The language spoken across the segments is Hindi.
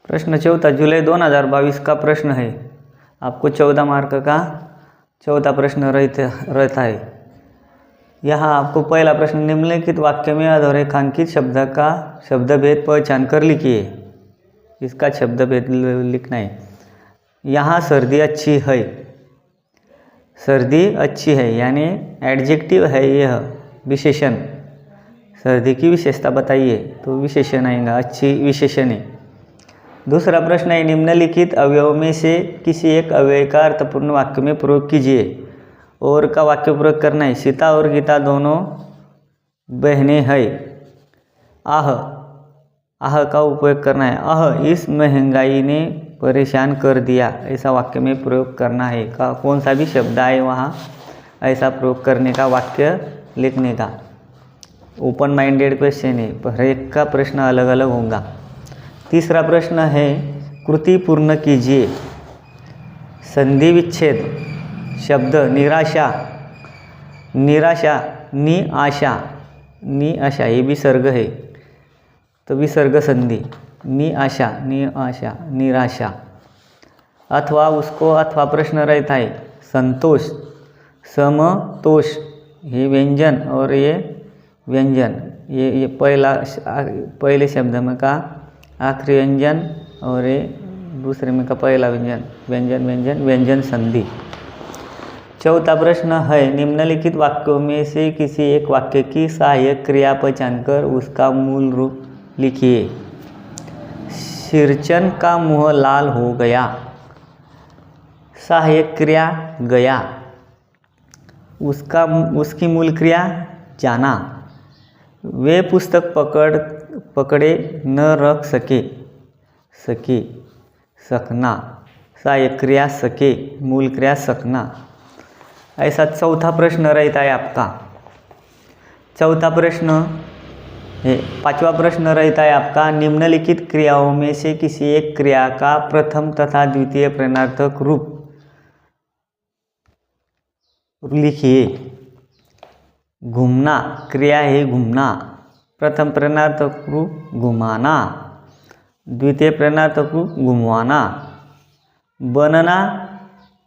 प्रश्न 14 जुलाई 2022 का प्रश्न है। आपको 14 मार्क का 14 प्रश्न रहता है। यहाँ आपको पहला प्रश्न, निम्नलिखित वाक्य में अधोरेखांकित शब्द का शब्दभेद पहचान कर लिखिए। इसका शब्दभेद लिखना है। यहाँ सर्दी अच्छी है, सर्दी अच्छी है यानी एडजेक्टिव है, यह विशेषण। सर्दी की विशेषता बताइए तो विशेषण आएगा, अच्छी विशेषण है। दूसरा प्रश्न है, निम्नलिखित अवयव में से किसी एक अवयव का अर्थपूर्ण वाक्य में प्रयोग कीजिए। और का वाक्य प्रयोग करना है। सीता और गीता दोनों बहनें हैं। आह, आह का उपयोग करना है। आह, इस महंगाई ने परेशान कर दिया, ऐसा वाक्य में प्रयोग करना है। का कौन सा भी शब्द आए वहाँ ऐसा प्रयोग करने का, वाक्य लिखने का। ओपन माइंडेड क्वेश्चन है, हर एक का प्रश्न अलग अलग होगा। तीसरा प्रश्न है, कृति पूर्ण कीजिए। संधि विच्छेद शब्द निराशा, निराशा, नि आशा, नि आशा ये विसर्ग है तो विसर्ग संधि, नि आशा, नि आशा, निराशा। अथवा उसको अथवा प्रश्न रहता है। संतोष, समतोष, ये व्यंजन और ये व्यंजन, ये पहले शब्द में का आखिरी व्यंजन और ये दूसरे में का पहला व्यंजन, व्यंजन व्यंजन व्यंजन संधि। चौथा प्रश्न है, निम्नलिखित वाक्यों में से किसी एक वाक्य की सहायक क्रिया पहचानकर उसका मूल रूप लिखिए। सिरचन का मुंह लाल हो गया। सहायक क्रिया गया, उसकी मूल क्रिया जाना। वे पुस्तक पकड़े न रख सके, सके, सकना। सहायक क्रिया सके, मूल क्रिया सकना। ऐसा चौथा प्रश्न रहता है आपका। चौथा प्रश्न है। पांचवा प्रश्न रहता है आपका, निम्नलिखित क्रियाओं में से किसी एक क्रिया का प्रथम तथा द्वितीय प्रश्नार्थक रूप लिखिए। घूमना क्रिया है, घूमना। प्रथम प्रश्नार्थक रूप घुमाना, द्वितीय प्रश्नार्थक रूप घुमवाना। बनना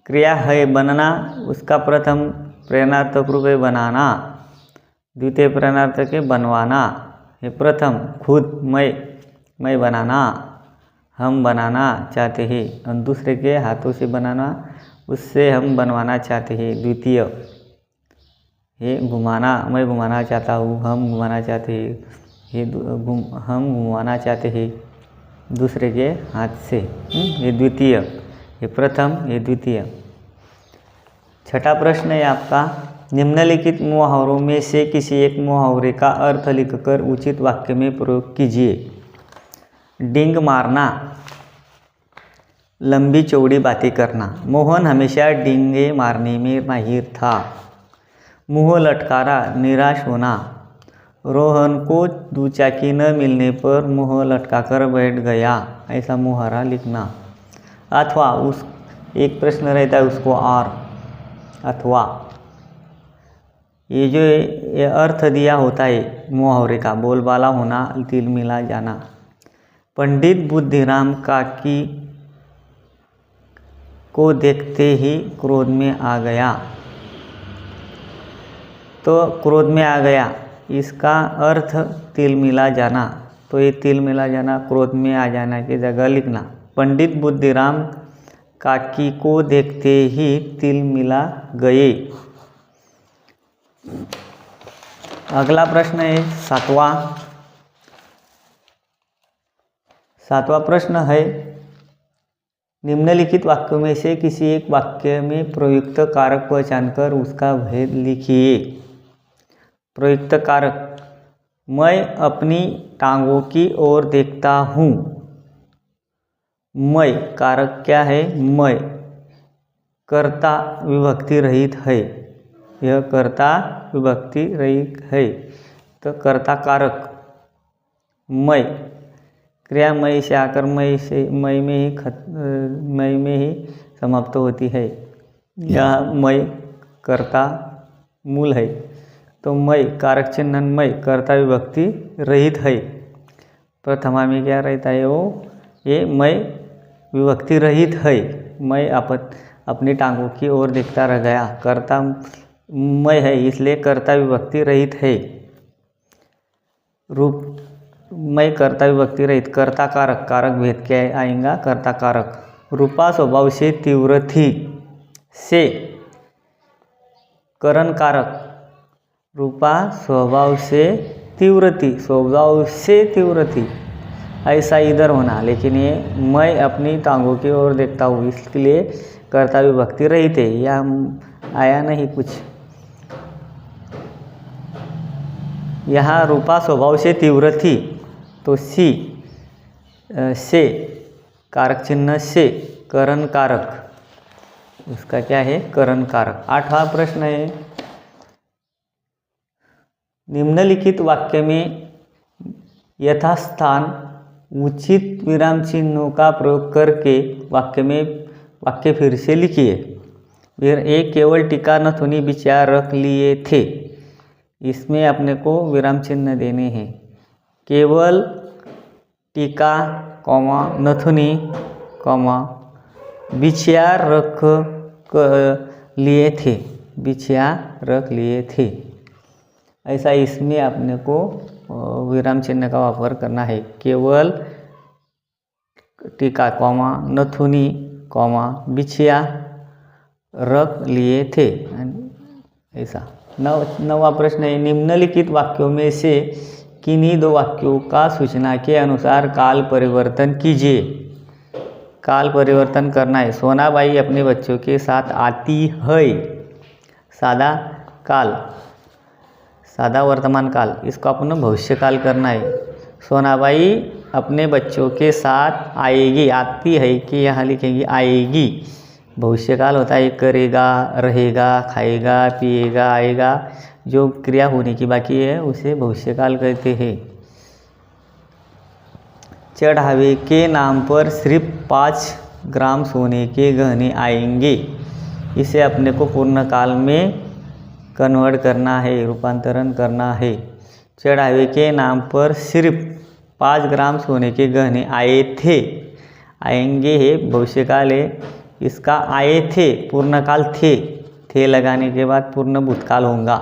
क्रिया है, बनना, उसका प्रथम प्रश्नार्थक रूप है बनाना, द्वितीय प्रश्नार्थक है बनवाना। ये प्रथम खुद, मैं बनाना, हम बनाना चाहते हैं। और दूसरे के हाथों से बनाना, उससे हम बनवाना चाहते हैं। द्वितीय ये घुमाना, मैं घुमाना चाहता हूँ, हम घुमाना चाहते हैं। ये हम घुमाना चाहते हैं दूसरे के हाथ से। ये द्वितीय, ये प्रथम, ये द्वितीय। छठा प्रश्न है आपका, निम्नलिखित मुहावरों में से किसी एक मुहावरे का अर्थ लिखकर उचित वाक्य में प्रयोग कीजिए। डींग मारना, लंबी चौड़ी बातें करना। मोहन हमेशा डींगे मारने में माहिर था। मुंह लटकारा, निराश होना। रोहन को दुचाकी न मिलने पर मुंह लटकाकर बैठ गया, ऐसा मुहावरा लिखना। अथवा उस एक प्रश्न रहता है उसको और अथवा, ये अर्थ दिया होता है मुहावरे का, बोलबाला होना, तिल मिला जाना। पंडित बुद्धिराम काकी को देखते ही क्रोध में आ गया। तो क्रोध में आ गया, इसका अर्थ तिल मिला जाना। तो ये तिल मिला जाना क्रोध में आ जाना की जगह लिखना। पंडित बुद्धिराम काकी को देखते ही तिल मिला गए। अगला प्रश्न है सातवां प्रश्न है, निम्नलिखित वाक्यों में से किसी एक वाक्य में प्रयुक्त कारक पहचानकर उसका भेद लिखिए। प्रयुक्त कारक, मैं अपनी टांगों की ओर देखता हूँ। मैं कारक क्या है? मैं कर्ता विभक्ति रहित है, यह कर्ता विभक्ति रहित है तो कर्ता कारक। मैं क्रिया मैं से आकर मैं में ही समाप्त होती है। यह मैं कर्ता मूल है तो मैं कारक चिन्ह मैं कर्ता विभक्ति रहित है। प्रथमा में क्या रहता है? वो ये मैं विभक्ति रहित है। मैं अपनी टांगों की ओर देखता रह गया। कर्ता मैं है, इसलिए कर्ता विभक्ति रहित है। रूप मैं कर्ता विभक्ति रहित। कर्ता कारक, कारक भेद के आएगा कर्ता कारक। रूपा स्वभाव से तीव्र थी, से करण कारक। रूपा स्वभाव से तीव्र थी, स्वभाव से तीव्र थी, ऐसा इधर होना, लेकिन ये मैं अपनी टांगों की ओर देखता हूँ, इसलिए कर्ता विभक्ति रहित है। यह आया नहीं कुछ। यहाँ रूपा स्वभाव से तीव्र थी, तो सी से कारक चिन्ह से करण कारक, उसका क्या है? करण कारक। 8वां प्रश्न है, निम्नलिखित वाक्य में यथास्थान उचित विराम चिन्हों का प्रयोग करके वाक्य फिर से लिखिए। फिर एक केवल टीका नथुनी विचार रख लिए थे, इसमें अपने को विराम चिन्ह देने हैं। केवल टीका कॉमा नथुनी कॉमा विचार रख लिए थे, विचार रख लिए थे, ऐसा इसमें अपने को विराम चिन्ह का वापर करना है। केवल टीका कॉमा नथुनी कॉमा बिछिया रख लिए थे, ऐसा। 9वां प्रश्न है, निम्नलिखित वाक्यों में से किन्हीं दो वाक्यों का सूचना के अनुसार काल परिवर्तन कीजिए। काल परिवर्तन करना है। सोनाबाई अपने बच्चों के साथ आती है। सादा काल, सादा वर्तमान काल, इसको अपन भविष्य काल करना है। सोनाबाई अपने बच्चों के साथ आएगी, आती है कि यहाँ लिखेंगे आएगी। भविष्य काल होता है करेगा, रहेगा, खाएगा, पिएगा, आएगा। जो क्रिया होने की बाकी है उसे भविष्य काल कहते हैं। चढ़ावे के नाम पर सिर्फ 5 ग्राम सोने के गहने आएंगे। इसे अपने को पूर्ण काल में कन्वर्ट करना है, रूपांतरण करना है। चढ़ावे के नाम पर सिर्फ 5 ग्राम सोने के गहने आए थे। आएंगे है भविष्यकाल है, इसका आए थे पूर्णकाल थे लगाने के बाद पूर्ण भूतकाल होगा।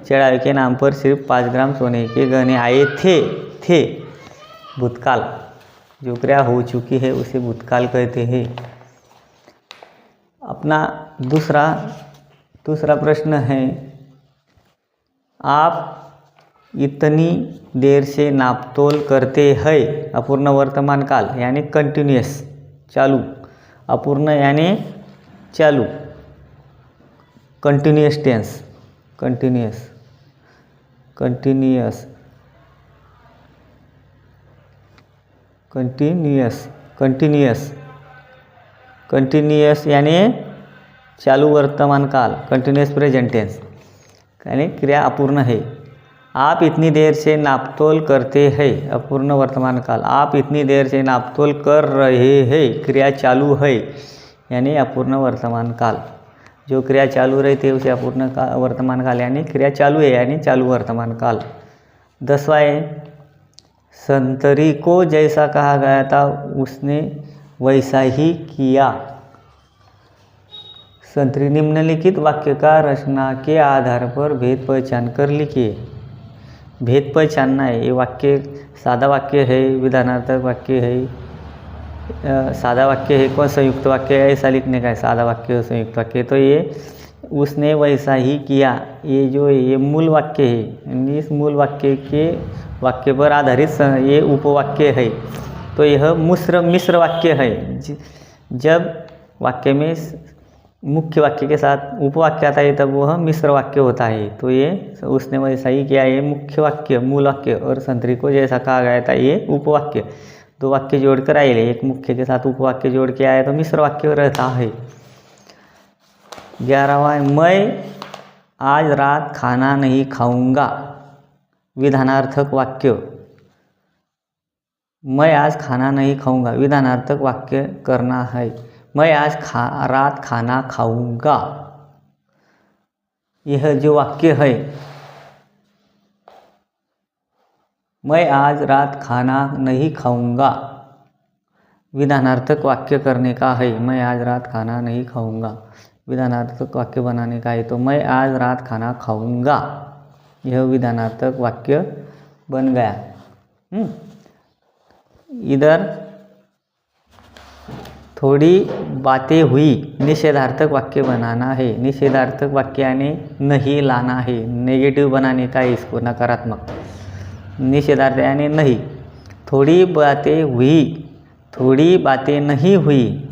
चढ़ावे के नाम पर सिर्फ 5 ग्राम सोने के गहने आए थे भूतकाल। जो क्रिया हो चुकी है उसे भूतकाल कहते हैं। अपना दूसरा प्रश्न है, आप इतनी देर से नापतोल करते हैं। अपूर्ण वर्तमान काल यानी कंटिन्यूअस, चालू। अपूर्ण यानी चालू, कंटिन्यूअस टेंस, कंटिन्यूअस यानी चालू वर्तमान काल, कंटिन्यूअस प्रेजेंट टेंस यानी क्रिया अपूर्ण है। आप इतनी देर से नापतोल करते हैं, अपूर्ण वर्तमान काल। आप इतनी देर से नापतोल कर रहे हैं, क्रिया चालू है यानी अपूर्ण वर्तमान काल। जो क्रिया चालू रहती है उसे अपूर्ण वर्तमान काल यानी क्रिया चालू है यानी चालू वर्तमान काल। 10वां है, संतरी को जैसा कहा गया था उसने वैसा ही किया। संतरी निम्नलिखित वाक्य का रचना के आधार पर भेद पहचान कर लिखिए। भेद पहचानना है। ये वाक्य सादा वाक्य है, विधानार्थक वाक्य है, सादा वाक्य है कौन संयुक्त वाक्य है, ऐसा लिखने का है। सादा वाक्य और संयुक्त वाक्य, तो ये उसने वैसा ही किया, ये जो है ये मूल वाक्य है। इस मूल वाक्य पर आधारित ये उपवाक्य है, तो यह मिश्र वाक्य है। जब वाक्य में मुख्य वाक्य के साथ उपवाक्य आता है तब वह मिश्र वाक्य होता है। तो ये उसने वैसा ही किया, ये मुख्य वाक्य, मूल वाक्य, और संतरी को जैसा कहा गया था ये उपवाक्य। 2 वाक्य जोड़कर आए, एक मुख्य के साथ उपवाक्य जोड़ के आया तो मिश्र वाक्य रहता है। 11वां, मैं आज रात खाना नहीं खाऊंगा। विधानार्थक वाक्य, मैं आज खाना नहीं खाऊंगा, विधानार्थक वाक्य करना है। मैं आज रात खाना खाऊंगा, यह जो वाक्य है, मैं आज रात खाना नहीं खाऊंगा, विधानार्थक वाक्य करने का है, मैं आज रात खाना नहीं खाऊंगा। विधानार्थक वाक्य बनाने का है तो मैं आज रात खाना खाऊंगा, यह विधानार्थक वाक्य बन गया। इधर थोड़ी बातें हुई, निषेधार्थक वाक्य बनाना है। निषेधार्थक वाक्य यानी नहीं लाना है, नेगेटिव बनाने का है इसको, नकारात्मक। निषेधार्थ यानी नहीं। थोड़ी बातें हुई, थोड़ी बातें नहीं हुई,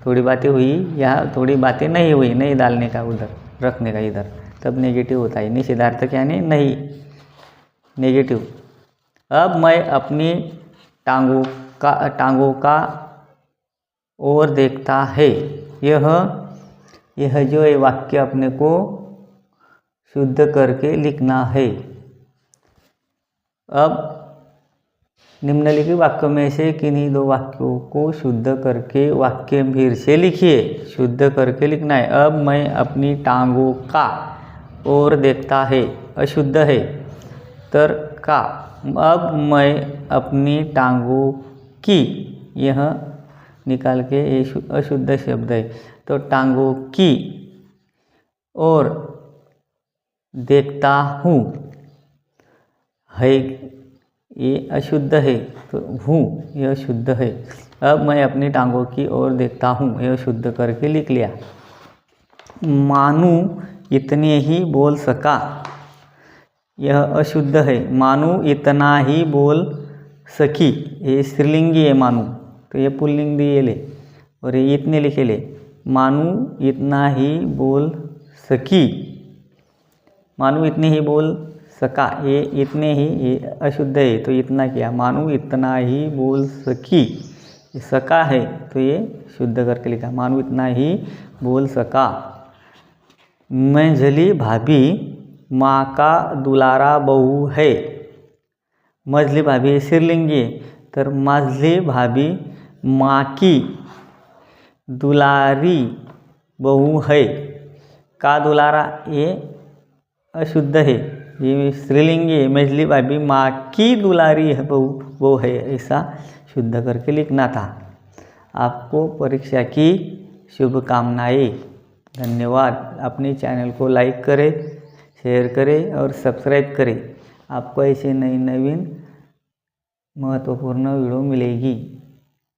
थोड़ी बातें हुई या थोड़ी बातें नहीं हुई, नहीं डालने का उधर, रखने का इधर, तब नेगेटिव होता है। निषेधार्थक यानी नहीं, नेगेटिव। अब मैं अपनी टांगों का और देखता है, यह जो है वाक्य अपने को शुद्ध करके लिखना है। अब निम्नलिखित वाक्यों में से किन्हीं दो वाक्यों को शुद्ध करके वाक्य फिर से लिखिए। शुद्ध करके लिखना है। अब मैं अपनी टांगों का और देखता है, अशुद्ध है, तर का। अब मैं अपनी टांगों की, यह निकाल के ये अशुद्ध शब्द है, तो टांगों की और देखता हूँ है, ये अशुद्ध है, तो हूँ यह शुद्ध है। अब मैं अपनी टांगों की ओर देखता हूँ, यह शुद्ध करके लिख लिया। मानू इतने ही बोल सका, यह अशुद्ध है। मानू इतना ही बोल सकी, ये स्त्रीलिंगी है मानू, तो ये पुल्लिंग दिए ले और ये इतने लिखे ले। मानू इतना ही बोल सकी, मानू इतने ही बोल सका, ये इतने ही, ये अशुद्ध है तो इतना किया। मानू इतना ही बोल सकी, ये सका है तो ये शुद्ध करके लिखा। मानू इतना ही बोल सका। मंझली भाभी माँ का दुलारा बहू है। मझली भाभी स्त्रीलिंगी है, तर मझली भाभी माँ की दुलारी बहू है। का दुलारा ये अशुद्ध है, ये स्त्रीलिंगी है। मझली भाभी माँ की दुलारी है बहू है, ऐसा शुद्ध करके लिखना था। आपको परीक्षा की शुभकामनाएं। धन्यवाद। अपने चैनल को लाइक करें, शेयर करें और सब्सक्राइब करें। आपको ऐसे नई नवीन महत्वपूर्ण वीडियो मिलेगी।